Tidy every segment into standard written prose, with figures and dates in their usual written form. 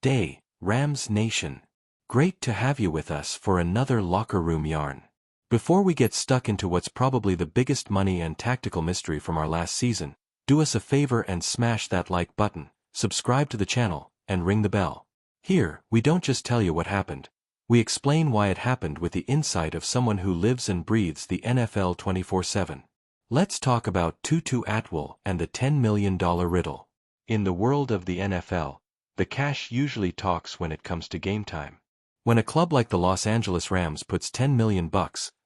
Day, Rams Nation. Great to have you with us for another locker room yarn. Before we get stuck into what's probably the biggest money and tactical mystery from our last season, do us a favor and smash that like button, subscribe to the channel, and ring the bell. Here, we don't just tell you what happened. We explain why it happened with the insight of someone who lives and breathes the NFL 24/7. Let's talk about TUTU ATWELL and the $10 million riddle. In the world of the NFL, the cash usually talks when it comes to game time. When a club like the Los Angeles Rams puts $10 million,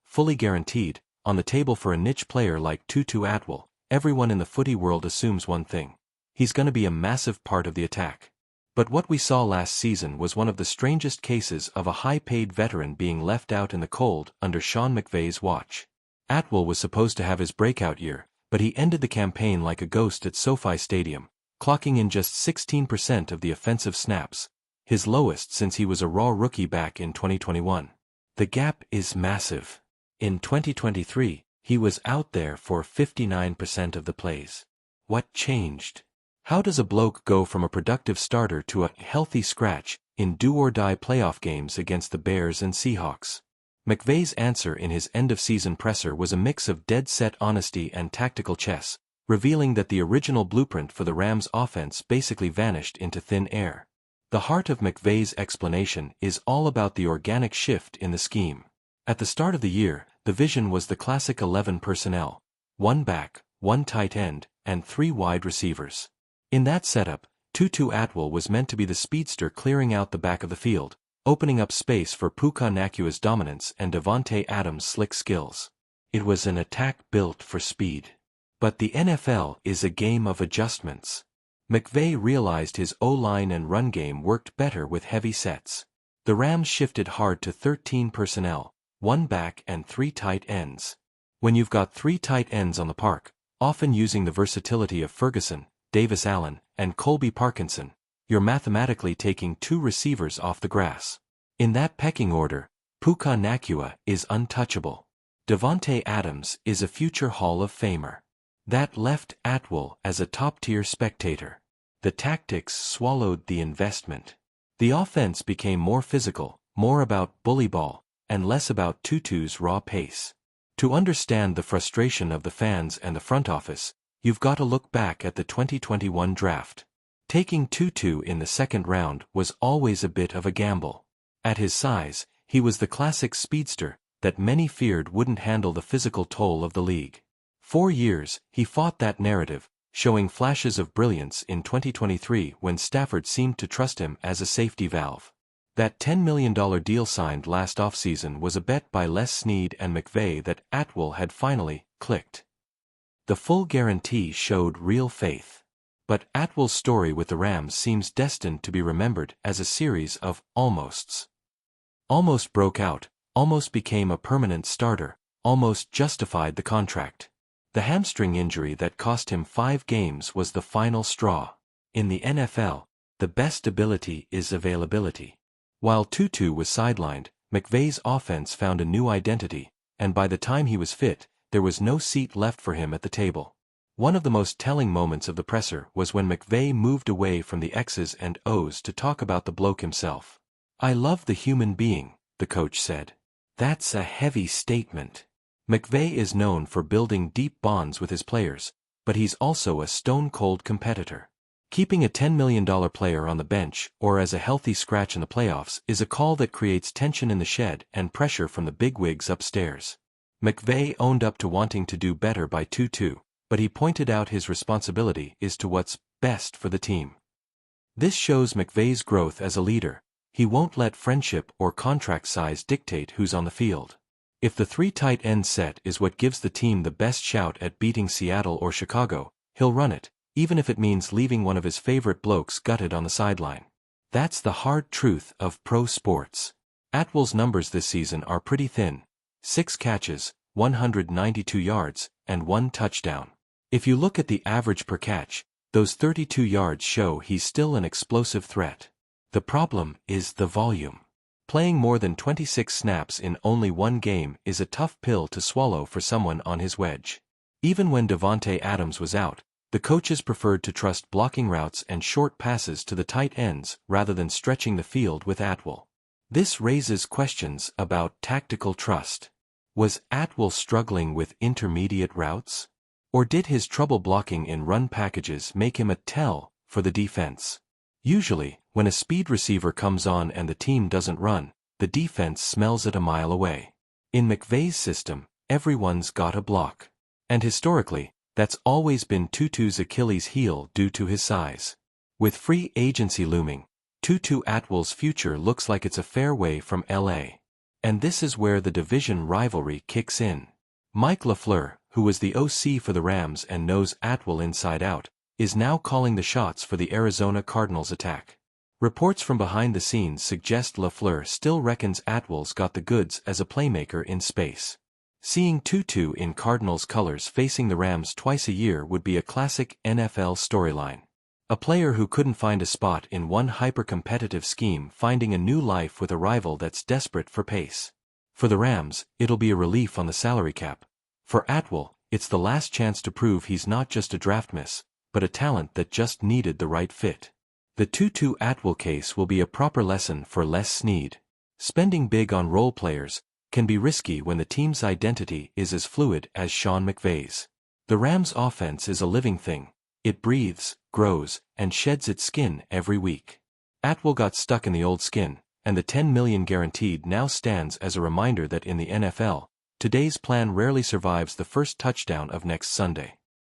fully guaranteed, on the table for a niche player like TUTU ATWELL, everyone in the footy world assumes one thing. He's going to be a massive part of the attack. But what we saw last season was one of the strangest cases of a high-paid veteran being left out in the cold under Sean McVay's watch. ATWELL was supposed to have his breakout year, but he ended the campaign like a ghost at SoFi Stadium, clocking in just 16% of the offensive snaps, his lowest since he was a raw rookie back in 2021. The gap is massive. In 2023, he was out there for 59% of the plays. What changed? How does a bloke go from a productive starter to a healthy scratch in do-or-die playoff games against the Bears and Seahawks? McVay's answer in his end-of-season presser was a mix of dead-set honesty and tactical chess, revealing that the original blueprint for the Rams' offense basically vanished into thin air. The heart of McVay's explanation is all about the organic shift in the scheme. At the start of the year, the vision was the classic 11 personnel, 1 back, 1 tight end, and 3 wide receivers. In that setup, TUTU ATWELL was meant to be the speedster clearing out the back of the field, opening up space for Puka Nacua's dominance and Davante Adams' slick skills. It was an attack built for speed. But the NFL is a game of adjustments. McVay realized his O-line and run game worked better with heavy sets. The Rams shifted hard to 13 personnel, 1 back and 3 tight ends. When you've got 3 tight ends on the park, often using the versatility of Ferguson, Davis Allen, and Colby Parkinson, you're mathematically taking 2 receivers off the grass. In that pecking order, Puka Nacua is untouchable. Davante Adams is a future Hall of Famer. That left ATWELL as a top-tier spectator. The tactics swallowed the investment. The offense became more physical, more about bully ball, and less about TUTU's raw pace. To understand the frustration of the fans and the front office, you've got to look back at the 2021 draft. Taking TUTU in the second round was always a bit of a gamble. At his size, he was the classic speedster that many feared wouldn't handle the physical toll of the league. 4 years, he fought that narrative, showing flashes of brilliance in 2023 when Stafford seemed to trust him as a safety valve. That $10 million deal signed last offseason was a bet by Les Snead and McVay that ATWELL had finally clicked. The full guarantee showed real faith. But ATWELL's story with the Rams seems destined to be remembered as a series of almosts. Almost broke out, almost became a permanent starter, almost justified the contract. The hamstring injury that cost him 5 games was the final straw. In the NFL, the best ability is availability. While TUTU was sidelined, McVay's offense found a new identity, and by the time he was fit, there was no seat left for him at the table. One of the most telling moments of the presser was when McVay moved away from the X's and O's to talk about the bloke himself. "I love the human being," the coach said. That's a heavy statement. McVay is known for building deep bonds with his players, but he's also a stone-cold competitor. Keeping a $10 million player on the bench or as a healthy scratch in the playoffs is a call that creates tension in the shed and pressure from the bigwigs upstairs. McVay owned up to wanting to do better by TUTU, but he pointed out his responsibility is to what's best for the team. This shows McVay's growth as a leader. He won't let friendship or contract size dictate who's on the field. If the 3 tight end set is what gives the team the best shout at beating Seattle or Chicago, he'll run it, even if it means leaving one of his favorite blokes gutted on the sideline. That's the hard truth of pro sports. ATWELL's numbers this season are pretty thin. 6 catches, 192 yards, and 1 touchdown. If you look at the average per catch, those 32 yards show he's still an explosive threat. The problem is the volume. Playing more than 26 snaps in only 1 game is a tough pill to swallow for someone on his wedge. Even when Davante Adams was out, The coaches preferred to trust blocking routes and short passes to the tight ends rather than stretching the field with ATWELL. This raises questions about tactical trust. Was ATWELL struggling with intermediate routes? Or did his trouble blocking in run packages make him a tell for the defense? Usually, when a speed receiver comes on and the team doesn't run, the defense smells it a mile away. In McVay's system, everyone's got a block. And historically, that's always been TUTU's Achilles heel due to his size. With free agency looming, TUTU ATWELL's future looks like it's a fair way from LA. And this is where the division rivalry kicks in. Mike LaFleur, who was the OC for the Rams and knows ATWELL inside out, is now calling the shots for the Arizona Cardinals attack. Reports from behind the scenes suggest LaFleur still reckons ATWELL's got the goods as a playmaker in space. Seeing TUTU in Cardinals colors facing the Rams twice a year would be a classic NFL storyline. A player who couldn't find a spot in one hyper-competitive scheme finding a new life with a rival that's desperate for pace. For the Rams, it'll be a relief on the salary cap. For ATWELL, it's the last chance to prove he's not just a draft miss, but a talent that just needed the right fit. The TUTU ATWELL case will be a proper lesson for Les Snead. Spending big on role players can be risky when the team's identity is as fluid as Sean McVay's. The Rams' offense is a living thing. It breathes, grows, and sheds its skin every week. ATWELL got stuck in the old skin, and the $10 million guaranteed now stands as a reminder that in the NFL, today's plan rarely survives the first touchdown of next Sunday.